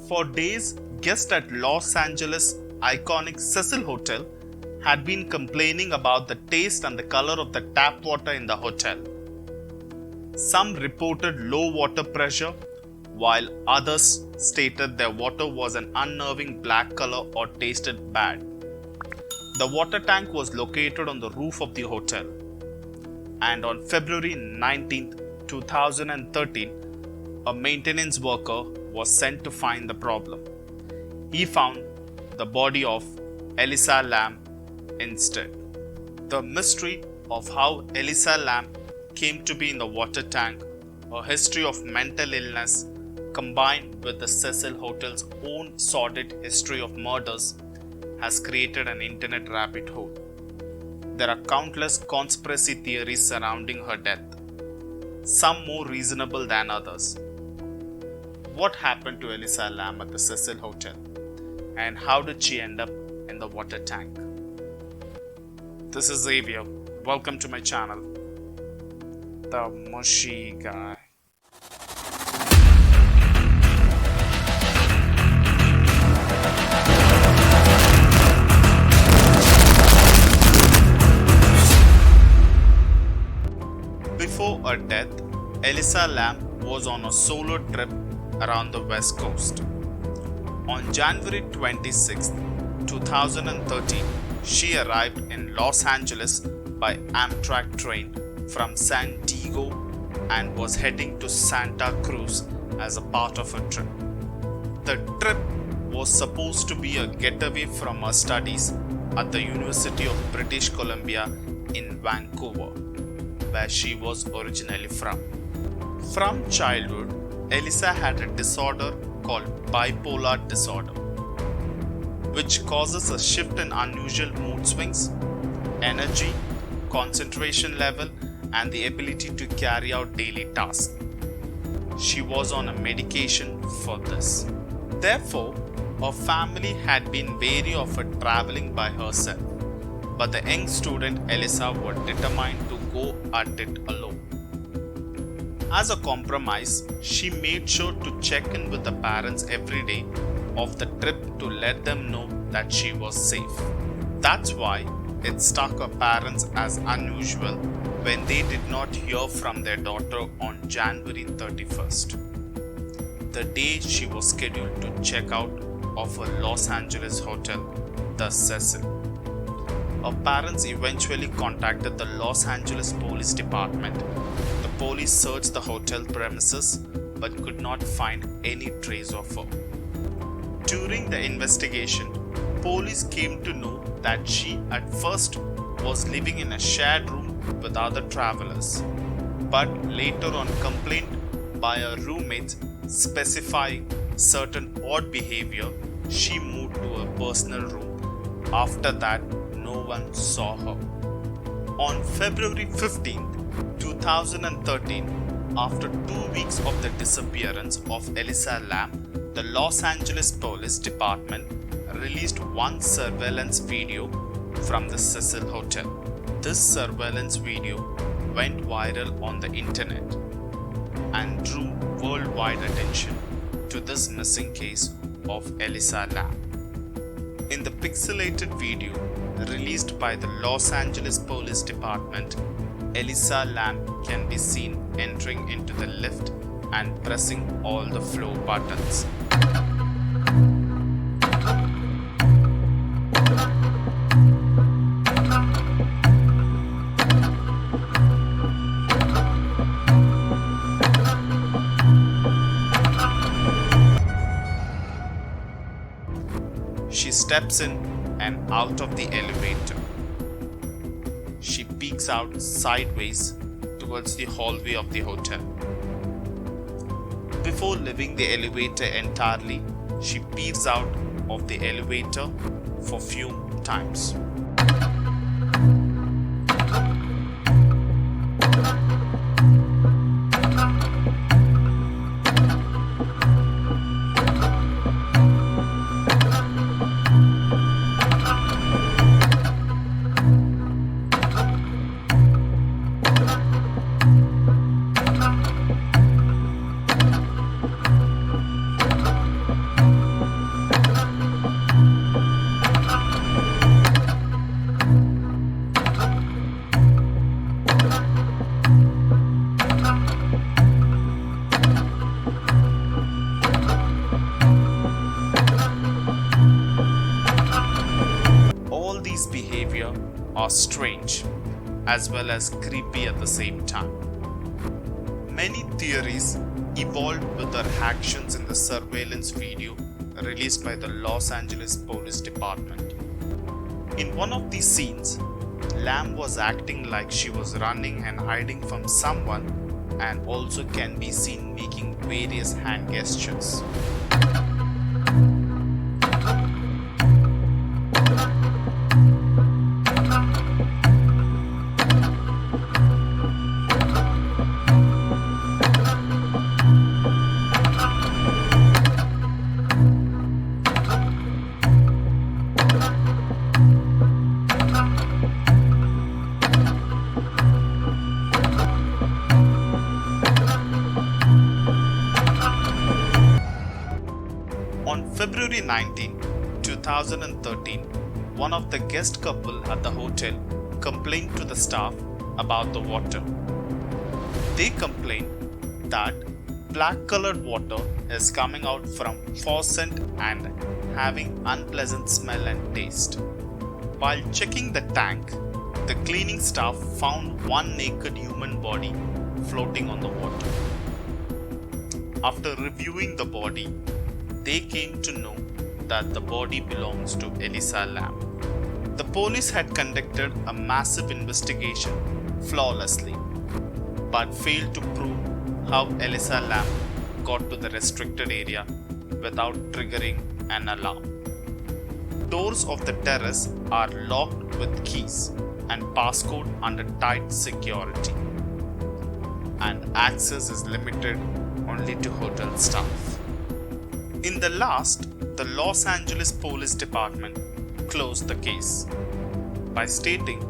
For days, guests at Los Angeles' iconic Cecil Hotel had been complaining about the taste and the color of the tap water in the hotel. Some reported low water pressure, while others stated their water was an unnerving black color or tasted bad. The water tank was located on the roof of the hotel, and on February 19, 2013, a maintenance worker was sent to find the problem. He found the body of Elisa Lam instead. The mystery of how Elisa Lam came to be in the water tank, a history of mental illness combined with the Cecil Hotel's own sordid history of murders, has created an internet rabbit hole. There are countless conspiracy theories surrounding her death, some more reasonable than others. What happened to Elisa Lam at the Cecil Hotel, and how did she end up in the water tank? This is Xavier. Welcome to my channel, The Mushy Guy. Before her death, Elisa Lam was on a solo trip around the West Coast. On January 26, 2013, she arrived in Los Angeles by Amtrak train from San Diego and was heading to Santa Cruz as a part of her trip. The trip was supposed to be a getaway from her studies at the University of British Columbia in Vancouver, where she was originally from. From childhood, Elisa had a disorder called bipolar disorder, which causes a shift in unusual mood swings, energy, concentration level, and the ability to carry out daily tasks. She was on a medication for this. Therefore, her family had been wary of her traveling by herself, but the young student Elisa was determined to go at it alone. As a compromise, she made sure to check in with the parents every day of the trip to let them know that she was safe. That's why it struck her parents as unusual when they did not hear from their daughter on January 31st, the day she was scheduled to check out of her Los Angeles hotel, the Cecil. Her parents eventually contacted the Los Angeles Police Department. The police searched the hotel premises but could not find any trace of her. During the investigation, police came to know that she at first was living in a shared room with other travelers, but later on complaint by her roommates specifying certain odd behavior, she moved to a personal room. After that, no one saw her. On February 15, 2013, after 2 weeks of the disappearance of Elisa Lam, the Los Angeles Police Department released one surveillance video from the Cecil Hotel. This surveillance video went viral on the internet and drew worldwide attention to this missing case of Elisa Lam. In the pixelated video released by the Los Angeles Police Department, Elisa Lam can be seen entering into the lift and pressing all the floor buttons. She steps in and out of the elevator. She peeks out sideways towards the hallway of the hotel. Before leaving the elevator entirely, she peers out of the elevator for few times. are strange as well as creepy at the same time. Many theories evolved with her actions in the surveillance video released by the Los Angeles Police Department. In one of these scenes, Lam was acting like she was running and hiding from someone, and also can be seen making various hand gestures. On February 19, 2013, one of the guest couple at the hotel complained to the staff about the water. They complained that black colored water is coming out from faucet and having unpleasant smell and taste. While checking the tank, the cleaning staff found one naked human body floating on the water. After reviewing the body, they came to know that the body belongs to Elisa Lam. The police had conducted a massive investigation flawlessly, but failed to prove how Elisa Lam got to the restricted area without triggering an alarm. Doors of the terrace are locked with keys and passcode under tight security, and access is limited only to hotel staff. In the last, the Los Angeles Police Department closed the case by stating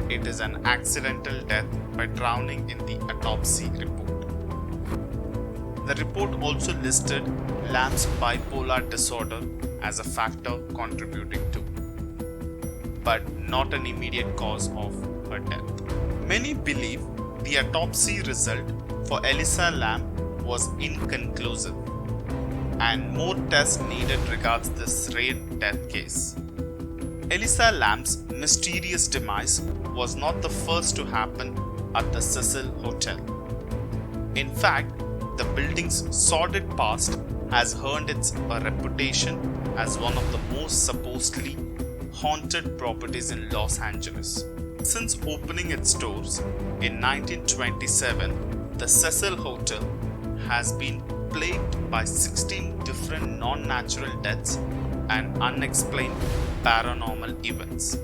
it is an accidental death by drowning in the autopsy report. The report also listed Lam's bipolar disorder as a factor contributing to, but not an immediate cause of her death. Many believe the autopsy result for Elisa Lam was inconclusive, and more tests needed regards this rare death case. Elisa Lam's mysterious demise was not the first to happen at the Cecil Hotel. In fact, the building's sordid past has earned it a reputation as one of the most supposedly haunted properties in Los Angeles. Since opening its doors in 1927, the Cecil Hotel has been plagued by 16 different non-natural deaths and unexplained paranormal events.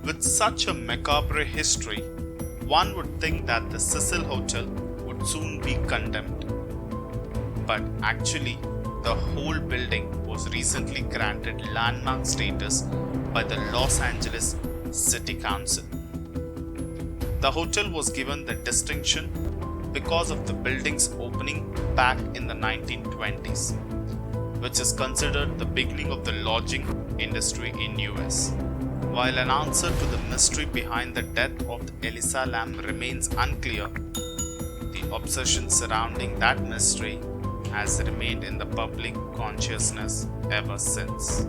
With such a macabre history, one would think that the Cecil Hotel would soon be condemned. But actually, the whole building was recently granted landmark status by the Los Angeles City Council. The hotel was given the distinction because of the building's opening back in the 1920s, which is considered the beginning of the lodging industry in US. While an answer to the mystery behind the death of Elisa Lam remains unclear, the obsession surrounding that mystery has remained in the public consciousness ever since.